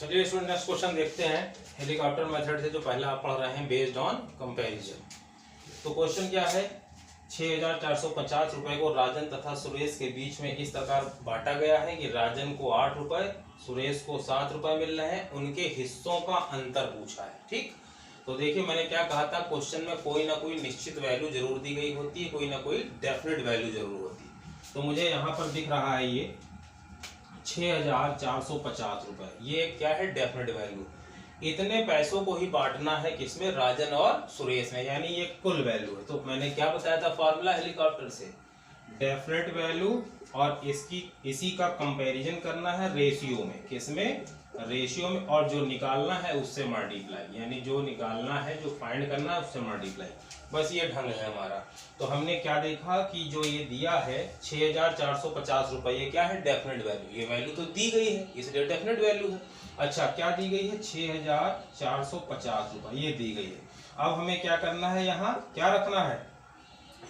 चलिए student next question देखते हैं हेलीकॉप्टर मेथड से जो पहला आप पढ़ रहे हैं बेस्ड ऑन कंपैरिजन। तो क्वेश्चन क्या है, 6,450 रुपए को राजन तथा सुरेश के बीच में इस प्रकार बांटा गया है कि राजन को 8 रुपए, सुरेश को 7 रुपए मिल रहे हैं, उनके हिस्सों का अंतर पूछा है। ठीक, तो देखिए मैंने क्या कहा था, क्वेश्चन में कोई ना कोई निश्चित वैल्यू जरूर दी गई होती है, कोई ना कोई डेफिनेट वैल्यू जरूर होती है। तो मुझे यहाँ पर दिख रहा है ये 6,450 रुपए, ये क्या है, डेफिनेट वैल्यू। इतने पैसों को ही बांटना है किसमें, राजन और सुरेश में, यानी ये कुल वैल्यू है। तो मैंने क्या बताया था फॉर्मूला हेलीकॉप्टर से, डेफिनेट वैल्यू और इसी का कंपैरिजन करना है रेशियो में, किसमें, रेशियो में, और जो निकालना है उससे मल्टीप्लाई, यानी जो निकालना है, जो फाइंड करना है उससे मल्टीप्लाई। बस ये ढंग है हमारा। तो हमने क्या देखा कि जो ये दिया है 6,450 रुपए, ये क्या है, डेफिनेट वैल्यू। ये वैल्यू तो दी गई है इसलिए डेफिनेट वैल्यू है। अच्छा, क्या दी गई है, 6,450 रुपए ये दी गई है। अब हमें क्या करना है, यहाँ क्या रखना है,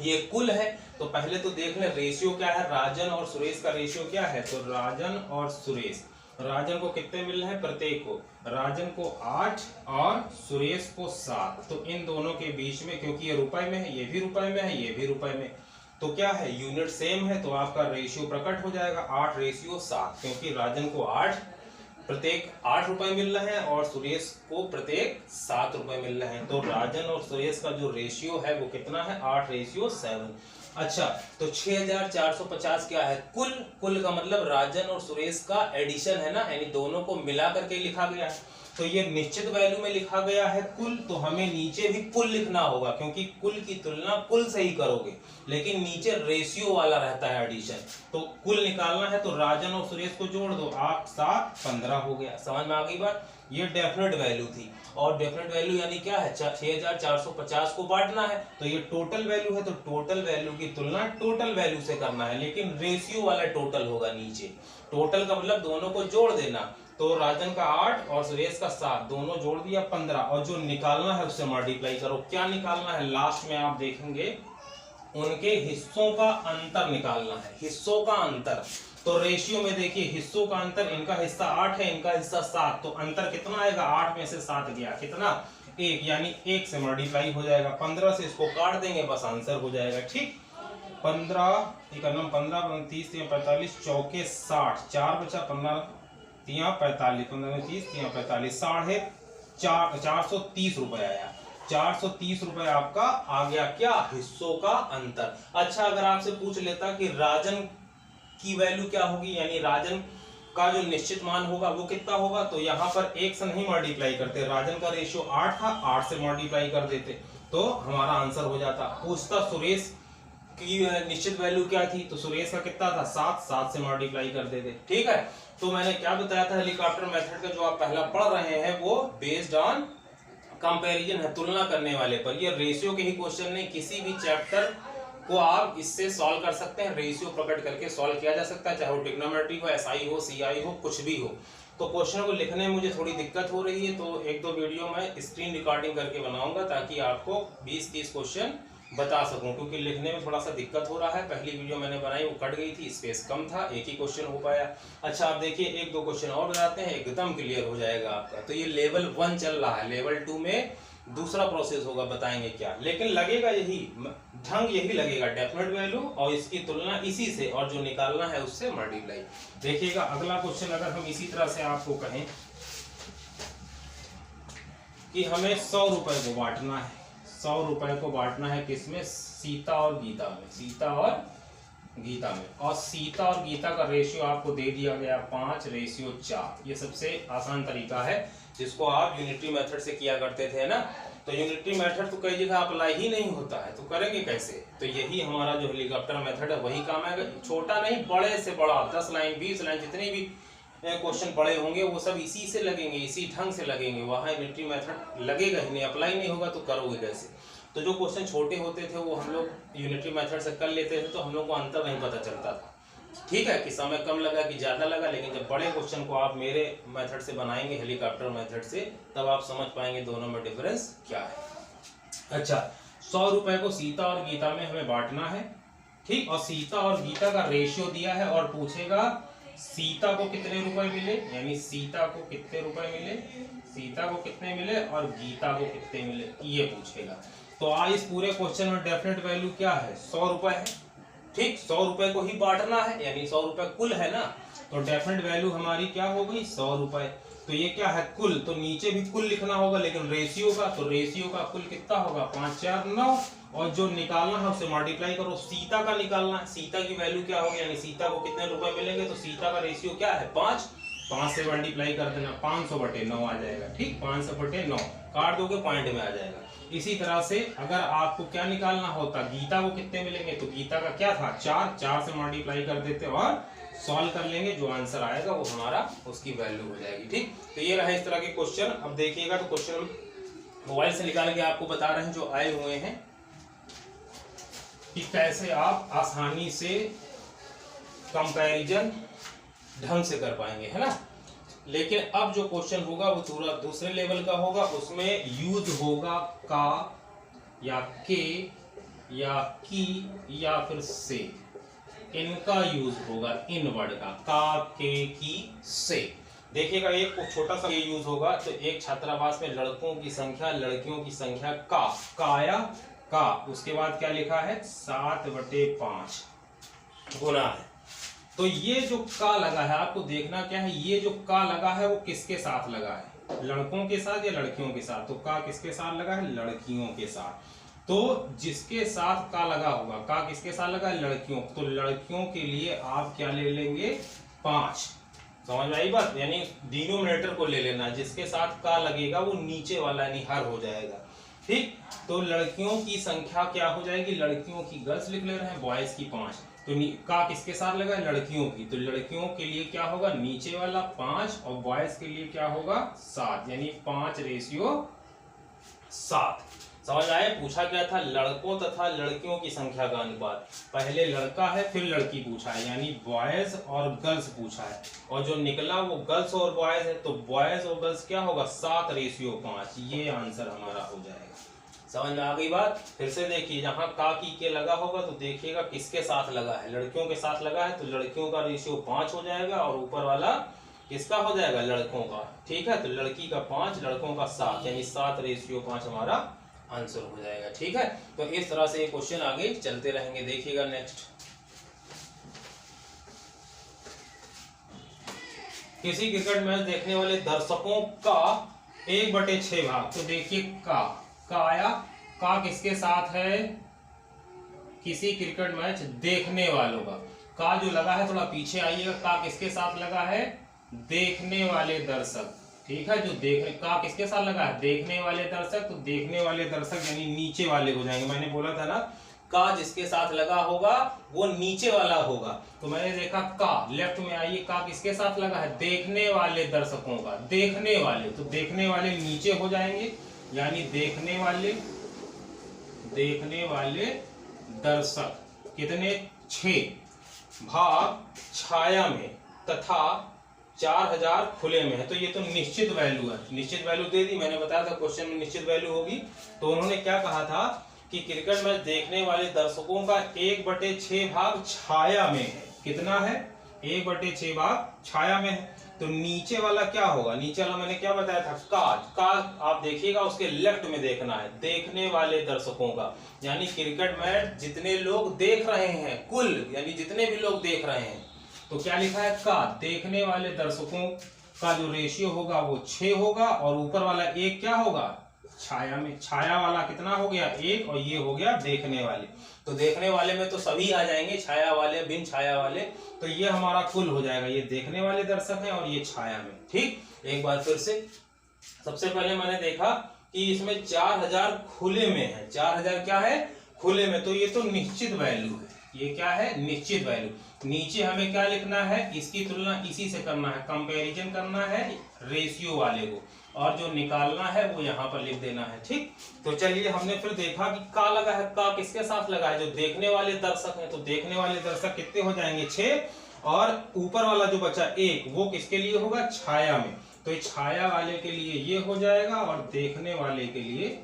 ये कुल है। तो पहले तो देख ले रेशियो क्या है, राजन और सुरेश का रेशियो क्या है। तो राजन और सुरेश, राजन को कितने मिल रहे हैं, प्रत्येक को, राजन को 8 और सुरेश को 7। तो इन दोनों के बीच में, क्योंकि ये रुपए में है, ये भी रुपए में है, ये भी रुपए में, तो क्या है, यूनिट सेम है, तो आपका रेशियो प्रकट हो जाएगा 8:7, क्योंकि राजन को 8 प्रत्येक 8 रुपए मिल रहे हैं और सुरेश को प्रत्येक 7 रुपए मिल रहे हैं। तो राजन और सुरेश का जो रेशियो है वो कितना है, 8:7। अच्छा, तो 6,450 क्या है, कुल का मतलब राजन और सुरेश का एडिशन है ना, यानी दोनों को मिला करके लिखा गया है। तो ये निश्चित वैल्यू में लिखा गया है कुल, तो हमें नीचे भी कुल लिखना होगा, क्योंकि कुल की तुलना कुल से ही करोगे, लेकिन नीचे रेशियो वाला रहता है एडिशन। तो कुल निकालना है तो राजन और सुरेश को जोड़ दो, 8 7 15 हो गया। समझ में आ गई बात। ये डेफिनेट वैल्यू थी, और डेफिनेट वैल्यू यानी क्या है, 6,450 को बांटना है, तो ये टोटल वैल्यू है, तो टोटल वैल्यू की तुलना टोटल वैल्यू से करना है, लेकिन रेशियो वाला टोटल होगा नीचे। टोटल का मतलब दोनों को जोड़ देना, तो राजन का 8 और सुरेश का 7, दोनों जोड़ दिया 15, और जो निकालना है उससे मल्टीप्लाई करो। क्या निकालना है, लास्ट में आप देखेंगे उनके हिस्सों का अंतर निकालना है, हिस्सों का अंतर। तो रेशियो में देखिए हिस्सों का अंतर, इनका हिस्सा 8 है, इनका हिस्सा 7, तो अंतर कितना आएगा, 8 में से 7 गया, कितना, 1, यानी 1 से मल्टीप्लाई हो जाएगा। 15 से इसको काट देंगे, बस आंसर हो जाएगा। ठीक, 15 1 15 30 45 चौके 60, 4 बचा, 15 3 45, 15 30 3 45, 430 रुपए आया। 430 रुपए आपका आ गया, क्या, हिस्सों का अंतर। अच्छा, अगर आपसे पूछ लेता कि राजन की वैल्यू क्या होगी, यानी राजन का जो निश्चित मान होगा वो कितना होगा, तो यहाँ पर 1 से नहीं मल्टीप्लाई करते, राजन का रेशियो 8 था, 8 से मल्टीप्लाई कर देते तो हमारा आंसर हो जाता। पूछता सुरेश की निश्चित वैल्यू क्या थी, तो सुरेश का कितना था, 7 से मल्टीप्लाई कर देते। ठीक है, तो मैंने क्या बताया था, हेलीकॉप्टर मेथड का जो आप पहला पढ़ रहे हैं वो बेस्ड ऑन कंपैरिजन है, तुलना करने वाले पर। ये रेशियो के ही क्वेश्चन नहीं, किसी भी चैप्टर को आप इससे सॉल्व कर सकते हैं, रेशियो प्रकट करके सॉल्व किया जा सकता है, चाहे वो ट्रिग्नोमेट्री हो, एसआई हो, सीआई हो, कुछ भी हो। तो क्वेश्चन को लिखने में मुझे थोड़ी दिक्कत हो रही है, तो 1-2 वीडियो मैं स्क्रीन रिकॉर्डिंग करके बनाऊंगा ताकि आपको 20-30 क्वेश्चन बता सकूं, क्योंकि लिखने में थोड़ा सा दिक्कत हो रहा है। पहली वीडियो मैंने बनाई वो कट गई थी, स्पेस कम था, एक ही क्वेश्चन हो पाया। अच्छा, आप देखिए 1-2 क्वेश्चन और बताते हैं, एकदम क्लियर हो जाएगा आपका। तो ये लेवल 1 चल रहा है, लेवल 2 में दूसरा प्रोसेस होगा, बताएंगे क्या, लेकिन लगेगा यही ढंग, यही लगेगा, डेफिनेट वैल्यू और इसकी तुलना इसी से, और जो निकालना है उससे मल्टीप्लाई। देखिएगा अगला क्वेश्चन, अगर हम इसी तरह से आपको कहें कि हमें 100 रुपए को बांटना है, 100 रुपए को बांटना है किसमें, सीता और गीता में, सीता और गीता में, और सीता और गीता का रेशियो आपको दे दिया गया 5:4। ये सबसे आसान तरीका है जिसको आप यूनिटरी मेथड से किया करते थे ना। तो यूनिटरी मेथड तो कई जगह अप्लाई ही नहीं होता है, तो करेंगे कैसे, तो यही हमारा जो हेलीकॉप्टर मेथड है वही काम है। छोटा नहीं, बड़े से बड़ा, 10 लाइन 20 लाइन जितने भी क्वेश्चन पड़े होंगे वो सब इसी से लगेंगे, इसी ढंग से लगेंगे। वहाँ यूनिटरी मेथड लगेगा ही नहीं, अप्लाई नहीं होगा तो करोगे कैसे। तो जो क्वेश्चन छोटे होते थे वो हम लोग यूनिटरी मेथड से कर लेते थे, तो हम लोग को अंतर नहीं पता चलता था। ठीक है, कि समय कम लगा कि ज्यादा लगा, लेकिन जब बड़े क्वेश्चन को आप मेरे मेथड से बनाएंगे, हेलीकॉप्टर मेथड से, तब आप समझ पाएंगे दोनों में डिफरेंस क्या है। अच्छा, 100 रुपए को सीता और गीता में हमें बांटना है, ठीक, और सीता और गीता का रेशियो दिया है और पूछेगा सीता को कितने रुपए मिले, यानी सीता को कितने रुपए मिले, सीता को कितने मिले और गीता को कितने मिले, ये पूछेगा। तो आज इस पूरे क्वेश्चन में डेफिनेट वैल्यू क्या है, 100 रुपए है। ठीक, 100 रुपए को ही बांटना है, यानी 100 रुपए कुल है ना, तो डेफिनेट वैल्यू हमारी क्या हो गई, 100 रुपए। तो ये क्या है, कुल, तो नीचे भी कुल लिखना होगा, लेकिन रेशियो का, तो रेशियो का कुल कितना होगा, 5 4 9, और जो निकालना है उसे मल्टीप्लाई करो, सीता का निकालना है, सीता की वैल्यू क्या होगी, यानी सीता को कितने रुपए मिलेंगे, तो सीता का रेशियो क्या है 5, 5 से मल्टीप्लाई कर देना, 500/9 आ जाएगा। ठीक, 500/9 काट दोगे पॉइंट में आ जाएगा। इसी तरह से अगर आपको क्या निकालना होता, गीता को कितने मिलेंगे, तो गीता का क्या था 4, 4 से मल्टीप्लाई कर देते और सॉल्व कर लेंगे, जो आंसर आएगा वो हमारा उसकी वैल्यू हो जाएगी। ठीक, तो ये रहा इस तरह के क्वेश्चन। अब देखिएगा, तो क्वेश्चन मोबाइल से निकाल के आपको बता रहे हैं जो आए हुए हैं कि कैसे आप आसानी से कंपैरिजन ढंग से कर पाएंगे, है ना। लेकिन अब जो क्वेश्चन होगा वो थोड़ा दूसरे लेवल का होगा, उसमें यूज होगा का या के या की या फिर से, इनका यूज होगा, इन वर्ड का के, की, से। देखिएगा, एक छोटा सा ये यूज होगा, तो एक छात्रावास में लड़कों की संख्या, लड़कियों की संख्या काया का, उसके बाद क्या लिखा है 7/5 गुना है। तो ये जो का लगा है, आपको देखना क्या है, ये जो का लगा है वो किसके साथ लगा है, लड़कों के साथ या लड़कियों के साथ, तो का किसके साथ लगा है, लड़कियों के साथ। तो जिसके साथ का लगा होगा, का किसके साथ लगा है, लड़कियों, तो लड़कियों के लिए आप क्या ले लेंगे 5, समझ में आई बात, यानी डिनोमिनेटर को ले लेना, जिसके साथ का लगेगा वो नीचे वाला यानी हर हो जाएगा। ठीक, तो लड़कियों की संख्या क्या हो जाएगी, लड़कियों की, गर्ल्स लिख ले रहे हैं, बॉयज की 5, तो का किसके साथ लगा है, लड़कियों की, तो लड़कियों के लिए क्या होगा नीचे वाला 5 और बॉयज के लिए क्या होगा 7, यानी 5:7। समझ आए, पूछा क्या था, लड़कों तथा लड़कियों की संख्या का अनुपात, पहले लड़का है फिर लड़की पूछा है, यानी बॉयज और गर्ल्स पूछा है, और जो निकला वो गर्ल्स और बॉयज है, तो बॉयज और गर्ल्स क्या होगा 7:5, ये आंसर हमारा हो जाएगा। समझ में आ गई बात। फिर से देखिए, जहां का की के लगा होगा तो देखिएगा किसके साथ लगा है, लड़कियों के साथ लगा है, तो लड़कियों का रेशियो 5 हो जाएगा, और ऊपर वाला किसका हो जाएगा, लड़कों का। ठीक है, तो लड़की का 5, लड़कों का 7, यानी 7:5 हमारा आंसर हो जाएगा। ठीक है, तो इस तरह से ये क्वेश्चन आगे चलते रहेंगे। देखिएगा नेक्स्ट, किसी क्रिकेट मैच देखने वाले दर्शकों का 1/6 भाग, तो देखिए का आया, का किसके साथ है, किसी क्रिकेट मैच देखने वालों का जो लगा है, थोड़ा पीछे आइएगा, का किसके साथ लगा है, देखने वाले दर्शक। ठीक है, जो देखने का किसके साथ लगा है, देखने वाले दर्शक, तो देखने वाले दर्शक यानी नीचे वाले हो जाएंगे। मैंने बोला था ना, का जिसके साथ लगा होगा वो नीचे वाला होगा, तो मैंने देखा का, लेफ्ट में आइए, का किसके साथ लगा है, देखने वाले दर्शकों का, देखने वाले, तो देखने वाले नीचे हो जाएंगे, यानी देखने वाले दर्शक कितने 6 भाग छाया में तथा 4000 खुले में है, तो ये तो निश्चित वैल्यू है, निश्चित वैल्यू दे दी, मैंने बताया था क्वेश्चन में निश्चित वैल्यू होगी। तो उन्होंने क्या कहा था कि क्रिकेट मैच देखने वाले दर्शकों का 1/6 भाग छाया में है, कितना है 1/6 भाग छाया में है, तो नीचे वाला क्या होगा, नीचे वाला मैंने क्या बताया था का आप देखिएगा उसके लेफ्ट में देखना है, देखने वाले दर्शकों का, यानी क्रिकेट मैच जितने लोग देख रहे हैं कुल, यानी जितने भी लोग देख रहे हैं, तो क्या लिखा है का, देखने वाले दर्शकों का जो रेशियो होगा वो 6 होगा, और ऊपर वाला 1 क्या होगा छाया में, छाया वाला कितना हो गया 1, और ये हो गया देखने वाले, तो देखने वाले में तो सभी आ जाएंगे, छाया वाले बिन छाया वाले, तो ये हमारा कुल हो जाएगा, ये देखने वाले दर्शक हैं और ये छाया में। ठीक, एक बार फिर से, सबसे पहले मैंने देखा कि इसमें 4000 खुले में है, 4000 क्या है खुले में, तो ये तो निश्चित वैल्यू है, ये क्या है निश्चित वैल्यू। नीचे हमें क्या लिखना है, इसकी तुलना इसी से करना है, कंपैरिजन करना है रेशियो वाले को, और जो निकालना है वो यहाँ पर लिख देना है। ठीक, तो चलिए हमने फिर देखा कि का लगा है, का किसके साथ लगा है, जो देखने वाले दर्शक हैं, तो देखने वाले दर्शक कितने हो जाएंगे 6, और ऊपर वाला जो बचा 1 वो किसके लिए होगा छाया में, तो छाया वाले के लिए ये हो जाएगा, और देखने वाले के लिए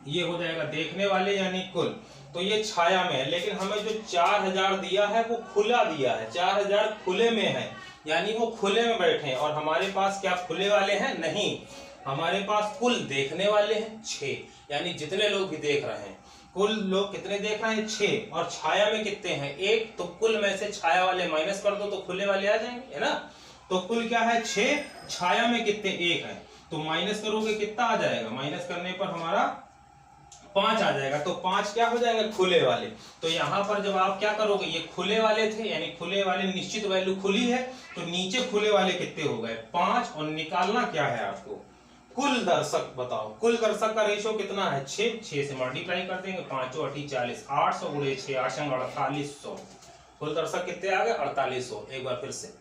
ये हो जाएगा, देखने वाले यानी कुल, तो ये छाया में है, लेकिन हमें जो 4000 दिया है वो खुला दिया है, 4000 खुले में है, यानी वो खुले में बैठे हैं। और हमारे पास क्या खुले वाले हैं? नहीं, हमारे पास कुल देखने वाले हैं 6, यानी जितने लोग भी देख रहे हैं, कुल लोग कितने देख रहे हैं? 6। और छाया में कितने हैं? 1। तो कुल में से छाया वाले माइनस कर दो तो खुले वाले आ जाएंगे, है ना। तो कुल क्या है? 6। छाया में कितने? 1 है। तो माइनस करोगे कितना आ जाएगा? माइनस करने पर हमारा 5 आ जाएगा। तो 5 क्या हो जाएंगे? खुले वाले। तो यहाँ पर जब आप क्या करोगे, ये खुले वाले थे, यानी खुले वाले निश्चित वैल्यू खुली है, तो नीचे खुले वाले कितने हो गए? 5। और निकालना क्या है आपको? कुल दर्शक। बताओ कुल दर्शक का रेशियो कितना है? 6। 6 से मल्टीप्लाई कर देंगे, 5 8 40, 800 गुणे 6, 8 4800। कुल दर्शक कितने आ गए? 4800। एक बार फिर से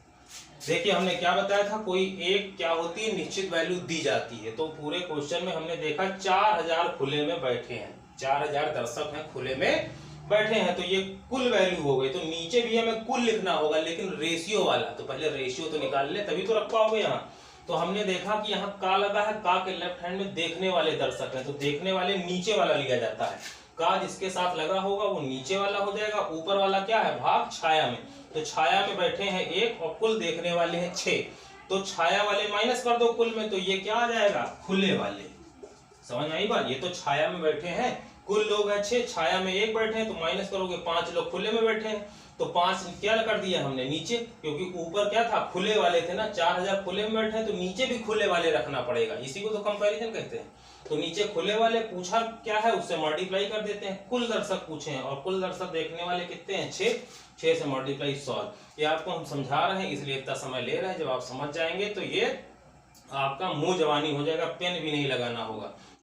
देखिए, हमने क्या बताया था, कोई एक क्या होती है? निश्चित वैल्यू दी जाती है। तो पूरे क्वेश्चन में हमने देखा 4000 खुले में बैठे हैं, 4000 दर्शक हैं खुले में बैठे हैं, तो ये कुल वैल्यू हो गई। तो नीचे भी हमें कुल लिखना होगा, लेकिन रेशियो वाला। तो पहले रेशियो तो निकाल ले, तभी तो रख पाओगे यहाँ। तो हमने देखा कि यहाँ का लगा है, का के लेफ्ट हैंड में देखने वाले दर्शक हैं, तो देखने वाले नीचे वाला लिया जाता है। का जिसके साथ लगा होगा वो नीचे वाला हो जाएगा, ऊपर वाला क्या है? भाग छाया में। तो छाया में बैठे हैं 1 और कुल देखने वाले हैं 6। तो छाया वाले माइनस कर दो कुल में, तो ये क्या आ जाएगा? खुले वाले। समझ आई बात? ये तो छाया में बैठे हैं, कुल लोग हैं 6, छाया में 1 बैठे हैं, तो माइनस करोगे 5 लोग खुले में बैठे हैं। तो 5 क्या कर दिया हमने? नीचे, क्योंकि ऊपर क्या था? खुले वाले थे ना, 4000 खुले में बैठे हैं, तो नीचे भी खुले वाले रखना पड़ेगा। इसी को तो कंपैरिजन कहते हैं। तो नीचे खुले वाले पूछा क्या है, उससे मल्टीप्लाई कर देते हैं। कुल दर्शक पूछे हैं, और कुल दर्शक देखने वाले कितने हैं? 6। 6 से मल्टीप्लाई 100। ये आपको हम समझा रहे हैं, इसलिए इतना समय ले रहे हैं। जब आप समझ जाएंगे तो ये आपका मुंह जवानी हो जाएगा, पेन भी नहीं लगाना होगा।